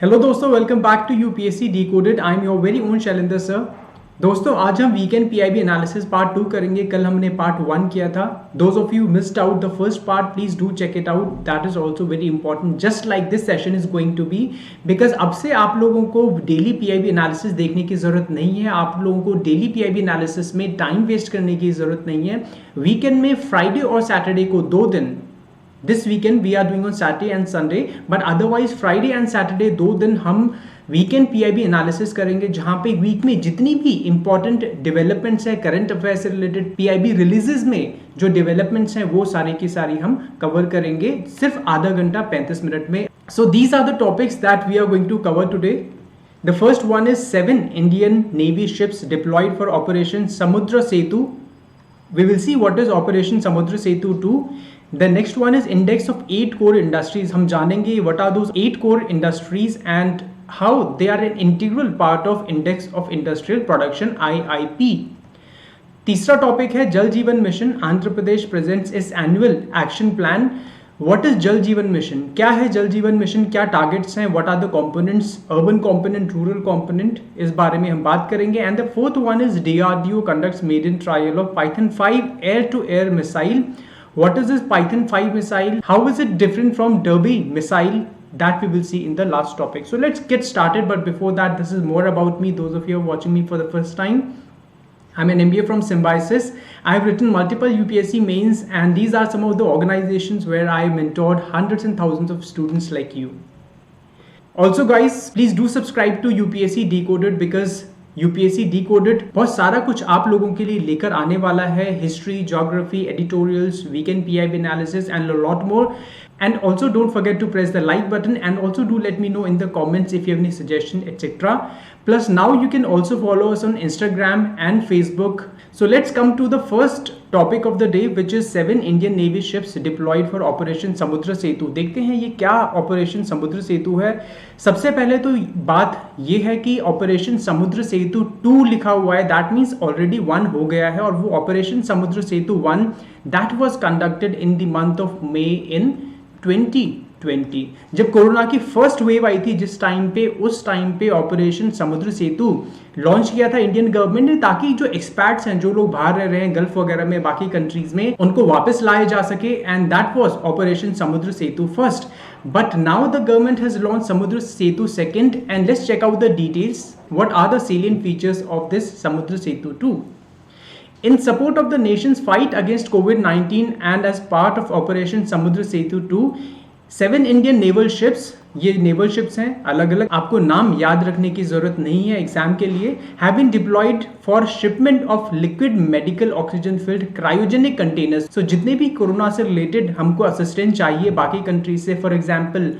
Hello दोस्तों, welcome back to UPSC decoded. I am your very own Shailender sir. दोस्तों, आज हम वीकेंड पीआईबी एनालिसिस पार्ट 2 करेंगे। कल हमने पार्ट 1 किया था। Those of you missed out the first part, please do check it out, that is also very important, just like this session is going to be. Because अब से आप लोगों को डेली पीआईबी एनालिसिस देखने की जरूरत नहीं है। आप लोगों को डेली पीआईबी एनालिसिस में टाइम वेस्ट करने की जरूरत नहीं है। वीकेंड में फ्राइडे और सैटरडे को 2 दिन, this weekend we are doing on Saturday and Sunday, but otherwise Friday and Saturday 2 दिन हम वीकेंड पीआईबी एनालिसिस करेंगे, जहां पे वीक में जितनी भी इंपॉर्टेंट डेवलपमेंट्स है करंट अफेयर से रिलेटेड, पीआईबी रिलीजेस में जो डेवलपमेंट्स हैं वो सारी की सारी हम कवर करेंगे सिर्फ आधा घंटा 35 मिनट में। So these are the topics that we are going to cover today. The first one is 7 Indian Navy ships deployed for Operation Samudra Setu. We will see what is Operation Samudra Setu 2. The next one is index of 8 core industries. हम जानेंगे what are those 8 core industries and how they are an integral part of Index of Industrial Production (IIP). तीसरा topic है जल Jeevan mission. Andhra Pradesh presents इस annual action plan. What is जल Jeevan mission? क्या है जल जीवन मिशन? क्या टारगेट्स हैं? What are the components? Urban component, rural component, इस बारे में हम बात करेंगे. And the fourth one is DRDO conducts maiden trial of Python 5 air-to-air missile. What is this Python 5 missile? How is it different from Derby missile? That we will see in the last topic. So let's get started. But before that, this is more about me. Those of you who are watching me for the first time, I'm an MBA from Symbiosis. I've written multiple UPSC mains, and these are some of the organizations where I mentored hundreds and thousands of students like you. Also guys, please do subscribe to UPSC Decoded, because UPSC Decoded बहुत सारा कुछ आप लोगों के लिए लेकर आने वाला है. History, geography, editorials, weekend PIB analysis and a lot more. And also don't forget to press the like button, and also do let me know in the comments if you have any suggestion, etc. Plus now you can also follow us on Instagram and Facebook. So let's come to the first topic of the day, which is 7 Indian Navy ships deployed for Operation Samudra Setu. देखते हैं ये क्या operation Samudra सेतु है. सबसे पहले तो बात ये है कि ऑपरेशन समुद्र सेतु 2 लिखा हुआ है, दैट मीन्स ऑलरेडी 1 हो गया है. और वो operation Samudra Setu 1 that was conducted in the month of May in 2020. जब कोरोना की फर्स्ट वेव आई थी जिस टाइम पे, उस टाइम पे ऑपरेशन समुद्र सेतु लॉन्च किया था इंडियन गवर्नमेंट ने, ताकि जो एक्सपैट्स हैं, जो लोग बाहर रह रहे हैं गल्फ वगैरह में, बाकी कंट्रीज में, उनको वापस लाया जा सके. And that was operation Samudra Setu first. But now the government has launch Samudra Setu second, and let's check out the details. What are the salient features of this Samudra Setu 2? In support of the nation's fight against COVID-19 and as part of Operation Samudra Setu 2, 7 Indian naval ships, ये naval ships हैं अलग अलग, आपको नाम याद रखने की जरूरत नहीं है एग्जाम के लिए, have been deployed for shipment of liquid medical oxygen filled cryogenic containers. So जितने भी कोरोना से रिलेटेड हमको असिस्टेंस चाहिए बाकी कंट्रीज से, for example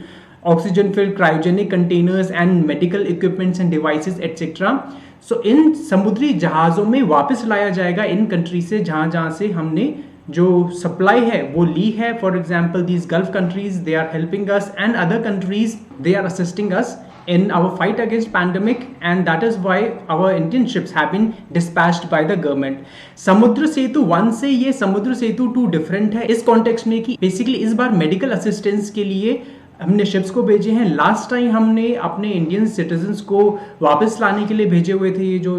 oxygen filled cryogenic containers and medical equipments and devices etcetera. So इन समुद्री जहाज़ों में वापस लाया जाएगा इन कंट्री से जहाँ से हमने जो सप्लाई है वो ली है. For example these gulf countries, they are helping us, and other countries they are assisting us in our fight against pandemic, and that is why our Indian ships have been dispatched by the government. समुद्र सेतु 1 से ये समुद्र Setu 2 different है इस context में कि basically इस बार medical assistance के लिए हमने शिप्स को भेजे हैं. लास्ट टाइम हमने अपने इंडियन सिटीजन्स को वापस लाने के लिए भेजे हुए थे ये जो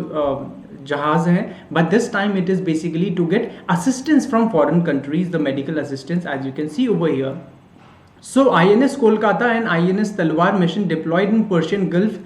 जहाज हैं, but this time it is basically to get assistance from foreign countries, the medical assistance as you can see over here. So INS Kolkata and INS Talwar mission deployed in Persian Gulf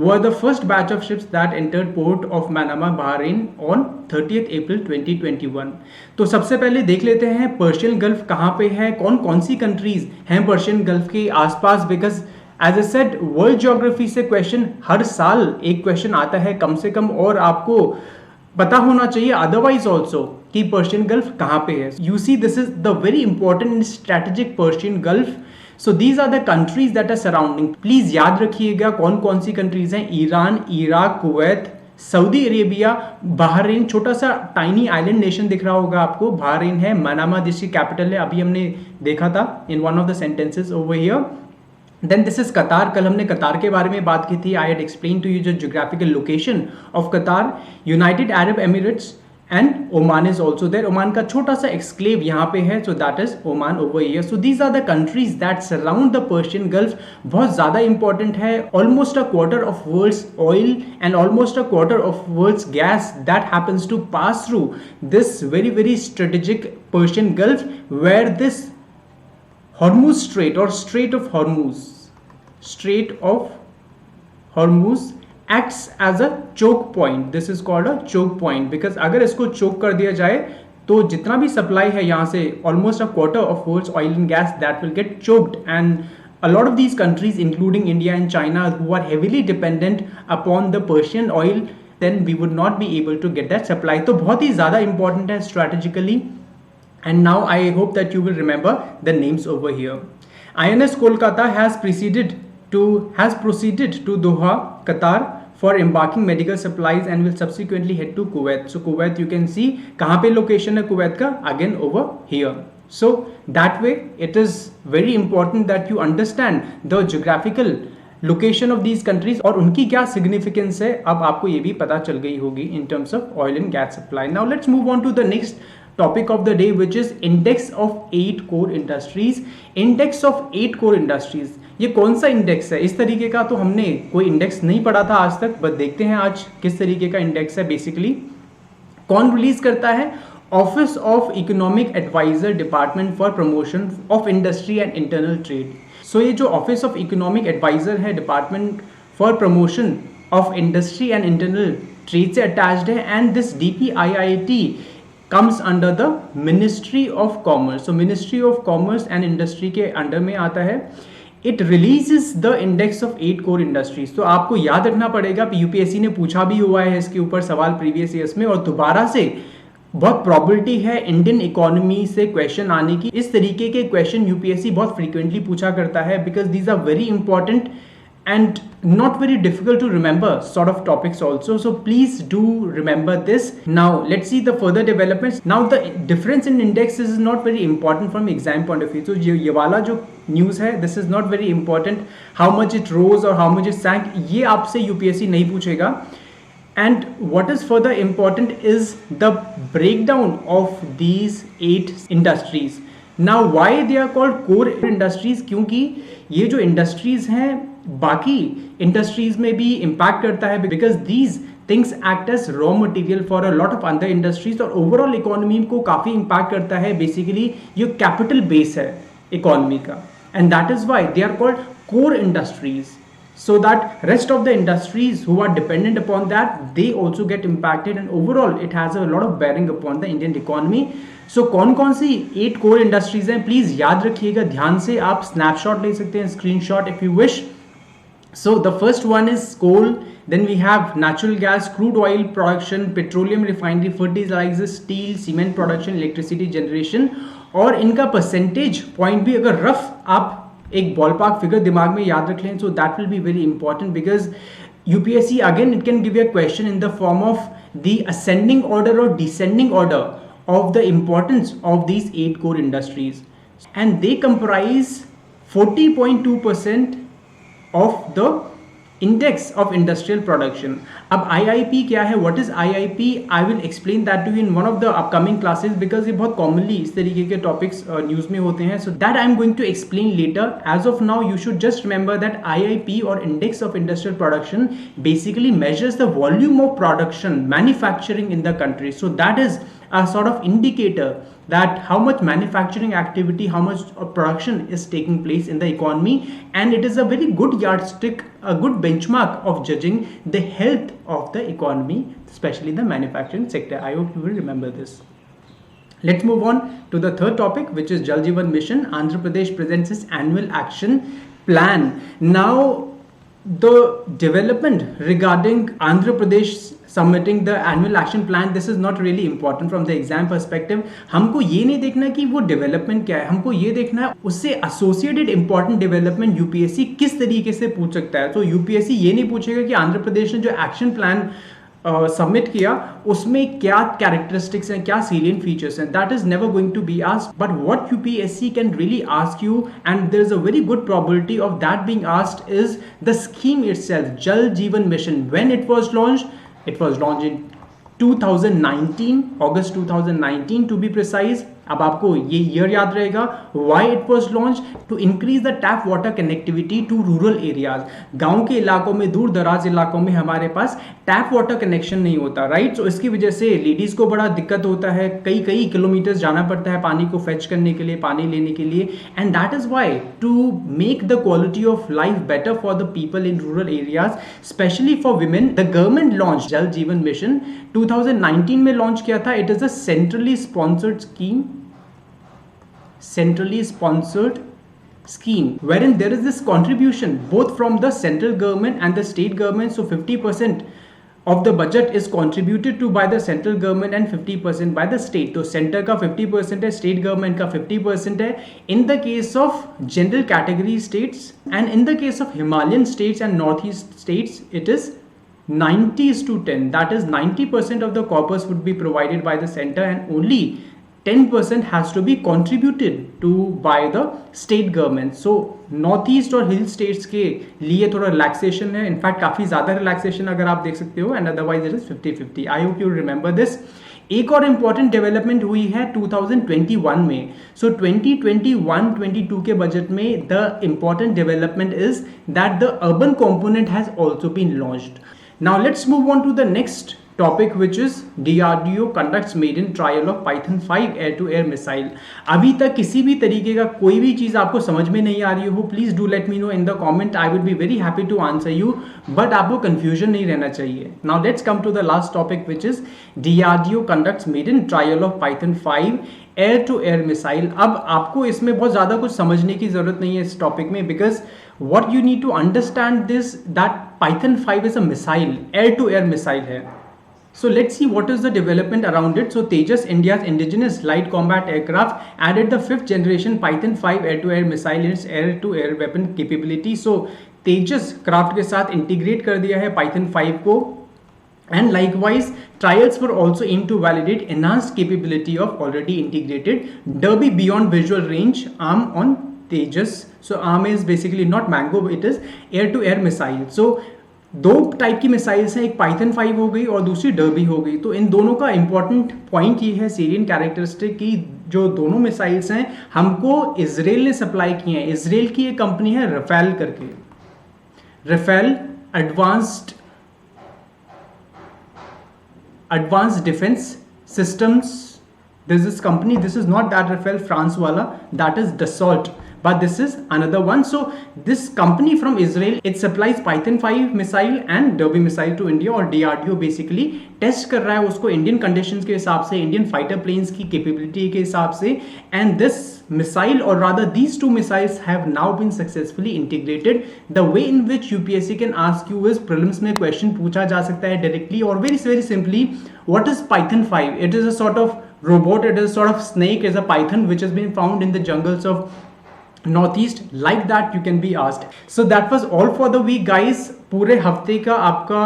were the first batch of ships that entered port of Manama, Bahrain on 30th April 2021. तो सबसे पहले देख लेते हैं Persian gulf कहाँ पे है, कौन कौन सी कंट्रीज हैं पर्शियन गल्फ के आसपास. Because as I said, world geography से क्वेश्चन हर साल एक क्वेश्चन आता है कम से कम, और आपको पता होना चाहिए अदरवाइज ऑल्सो कि पर्शियन गल्फ कहाँ पे है. You see this is the very important strategic Persian gulf. So these are the countries that are surrounding. Please याद रखिएगा कौन कौन सी कंट्रीज हैं. Iran, Iraq, Kuwait, Saudi Arabia, Bahrain, छोटा सा टाइनी आइलैंड नेशन दिख रहा होगा आपको, बहरीन है, मनामा जिसकी कैपिटल है, अभी हमने देखा था in one of the sentences over here. Then this is Qatar. कल हमने कतार के बारे में बात की थी. I had explain to you the geographical location of Qatar. United Arab Emirates, and Oman is also there. Oman का छोटा सा exclave यहाँ पे है, so that is Oman over here. So these are the countries that surround the Persian Gulf. बहुत ज़्यादा important है. Almost a quarter of world's oil and almost a quarter of world's gas that happens to pass through this very strategic Persian Gulf, where this Hormuz Strait or Strait of Hormuz acts as a choke point. This is called a choke point because अगर इसको choke कर दिया जाए तो जितना भी supply है यहाँ से almost a quarter of world's oil and gas that will get choked, and a lot of these countries including India and China who are heavily dependent upon the Persian oil, then we would not be able to get that supply. तो बहुत ही ज़्यादा important है strategically. And now I hope that you will remember the names over here. INS Kolkata has proceeded to Doha, Qatar for embarking medical supplies and will subsequently head to Kuwait. So Kuwait, you can see कहाँ पे location है Kuwait का, again over here. So that way it is very important that you understand the geographical location of these countries और उनकी क्या significance है. अब आपको ये भी पता चल गई होगी in terms of oil and gas supply. Now let's move on to the next topic of the day, which is index of 8 core industries. Index of 8 core industries, ये कौन सा इंडेक्स है? इस तरीके का तो हमने कोई इंडेक्स नहीं पढ़ा था आज तक, बट देखते हैं आज किस तरीके का इंडेक्स है. बेसिकली कौन रिलीज करता है? Office of economic adviser, department for promotion of industry and internal trade. So ये जो ऑफिस ऑफ इकोनॉमिक एडवाइजर है, department for promotion of industry and internal trade से अटैच्ड है, and this DPIIT comes under the Ministry of Commerce. So Ministry of Commerce and Industry के under में आता है. It releases the index of 8 core industries. तो आपको याद रखना पड़ेगा, UPSC ने पूछा भी हुआ है इसके ऊपर सवाल प्रीवियस ईयर्स में, और दोबारा से बहुत प्रॉबिलिटी है इंडियन इकोनॉमी से क्वेश्चन आने की. इस तरीके के क्वेश्चन UPSC बहुत फ्रीक्वेंटली पूछा करता है because these are very important and not very difficult to remember sort of topics also, so please do remember this. Now let's see the further developments. Now the difference in index is not very important from exam point of view. So ये वाला जो news है, this is not very important, how much it rose or how much it sank, ये आपसे UPSC नहीं पूछेगा. And what is further important is the breakdown of these 8 industries. Now why they are called core industries? क्योंकि ये जो industries हैं बाकी industries में भी इम्पैक्ट करता है, because these things act as raw material for a lot of other industries, और ओवरऑल इकोनॉमी को काफी इम्पैक्ट करता है. बेसिकली ये कैपिटल बेस है इकोनॉमी का, and that is why they are called core industries, so that rest of the industries who are dependent upon that, they also get impacted, and overall it has a lot of bearing upon the Indian economy. So कौन सी 8 core industries हैं, please याद रखिएगा ध्यान से. आप snapshot ले सकते हैं, screenshot if you wish. So the first one is coal, then we have natural gas, crude oil production, petroleum refinery, fertilizers, steel, cement production, electricity generation. और इनका परसेंटेज पॉइंट भी अगर रफ आप एक बॉल पार्क फिगर दिमाग में याद रख लें, so that will be very important because UPSC again it can give you a question in the form of the ascending order or descending order of the importance of these 8 core industries, and they comprise 40.2% of the index of industrial production. अब IIP क्या है? What is IIP? I will explain that to you in one of the upcoming classes because ये बहुत commonly इस तरीके के topics news में होते हैं. So that I am going to explain later. As of now, you should just remember that IIP or Index of Industrial Production basically measures the volume of production, manufacturing in the country. So that is a sort of indicator that how much manufacturing activity, how much production is taking place in the economy, and it is a very good yardstick, a good benchmark of judging the health of the economy, especially the manufacturing sector. I hope you will remember this. Let's move on to the third topic, which is Jal Jeevan Mission. Andhra Pradesh presents its annual action plan. Now the development regarding Andhra Pradesh submitting the annual action plan, this is not really important from the exam perspective. हमको ये नहीं देखना कि वो development क्या है, हमको ये देखना है उससे एसोसिएटेड इंपॉर्टेंट डेवलपमेंट यूपीएससी किस तरीके से पूछ सकता है. तो यूपीएससी ये नहीं पूछेगा कि आंध्र प्रदेश ने जो एक्शन प्लान सबमिट किया उसमें क्या कैरेक्टरिस्टिक्स हैं, क्या सीलियंट फीचर्स हैं. That is never going to be asked, but what UPSC can really ask you, and there is a very good probability of that being asked, is the scheme itself, Jal Jeevan Mission. When it was launched, it was launched in 2019, August 2019 to be precise. अब आपको ये year याद रहेगा। Why it was launch? To increase the tap water connectivity to rural areas. गांव के इलाकों में, दूर दराज इलाकों में हमारे पास टैप वाटर कनेक्शन नहीं होता, राइट। सो इसकी वजह से लेडीज को बड़ा दिक्कत होता है, कई कई किलोमीटर्स जाना पड़ता है पानी को फेच करने के लिए, पानी लेने के लिए। And that is why to make the quality of life better for the people in rural areas, specially for women, the government launch Jal Jeevan Mission 2019 में लॉन्च किया था। It is a centrally sponsored scheme, centrally sponsored scheme wherein there is this contribution both from the central government and the state government. So 50% of the budget is contributed to by the central government and 50% by the state. तो center का 50% है, state government का 50% है in the case of general category states, and in the case of Himalayan states and northeast states it is 90:10. That is 90% of the corpus would be provided by the center and only 10% has to be contributed to by the state government. So north east और हिल states के लिए थोड़ा relaxation है, in fact काफ़ी ज़्यादा relaxation अगर आप देख सकते हो, and otherwise it is 50-50. I hope you remember this. एक और इंपॉर्टेंट डेवलपमेंट हुई है 2021 में. सो 2021-22 के बजट में the important development is that the urban component has also been launched. Now let's move on to the next topic which is DRDO conducts maiden trial of Python 5 air to air missile. अभी तक किसी भी तरीके का कोई भी चीज़ आपको समझ में नहीं आ रही हो, please do let me know in the comment. I will be very happy to answer you, but आपको कंफ्यूजन नहीं रहना चाहिए. Now let's come to the last topic which is DRDO conducts maiden trial of Python 5 air to air missile. अब आपको इसमें बहुत ज़्यादा कुछ समझने की जरूरत नहीं है इस टॉपिक में, because what you need to understand this that Python 5 is a missile, air to air missile है. So let's see what is the development around it. So Tejas, India's indigenous light combat aircraft, added the 5th generation Python 5 air to air missile in its air to air weapon capability. So Tejas craft के साथ integrate कर दिया है Python 5 को. And likewise, trials were also aimed to validate enhanced capability of already integrated Derby beyond visual range arm on Tejas. So arm is basically not Mango, it is air to air missile. So दो type की missiles हैं, एक Python 5 हो गई और दूसरी derby हो गई. तो इन दोनों का इंपॉर्टेंट पॉइंट ये है, सेलिएंट कैरेक्टरिस्टिक की, जो दोनों मिसाइल्स हैं हमको इसराइल ने सप्लाई किए हैं. इसराइल की एक कंपनी है राफेल करके, Rafael advanced defence systems. This is company, this is not that Rafale France वाला, that is Dassault, but this is another one. So this company from Israel, it supplies Python 5 missile and Derby missile to India, और DRDO basically test कर रहा है उसको Indian conditions के हिसाब से, Indian fighter planes की कैपेबिलिटी के हिसाब से. And this missile, or rather these two missiles have now been successfully integrated. The way in which UPSC can ask you is, prelims में question पूछा जा सकता है directly or very simply, what is Python 5? It is a sort of robot, it is a sort of snake, is a python which has been found in the jungles of Northeast, like that you can be asked. So that was all for the week guys. पूरे हफ्ते का आपका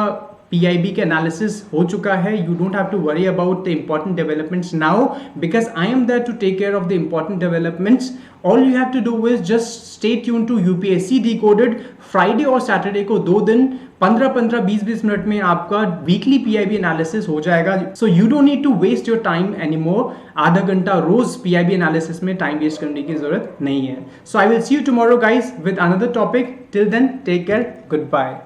PIB के analysis हो चुका है. You don't have to worry about the important developments now, because I am there to take care of the important developments. All you have to do is just stay tune to UPSC Decoded. Friday और Saturday को 2 दिन 15-15, 20-20 minute में आपका weekly PIB analysis हो जाएगा. So you don't need to waste your time any more. आधा घंटा रोज PIB एनालिसिस में टाइम वेस्ट करने की जरूरत नहीं है. So I will see you tomorrow guys with another topic. Till then take care, good bye.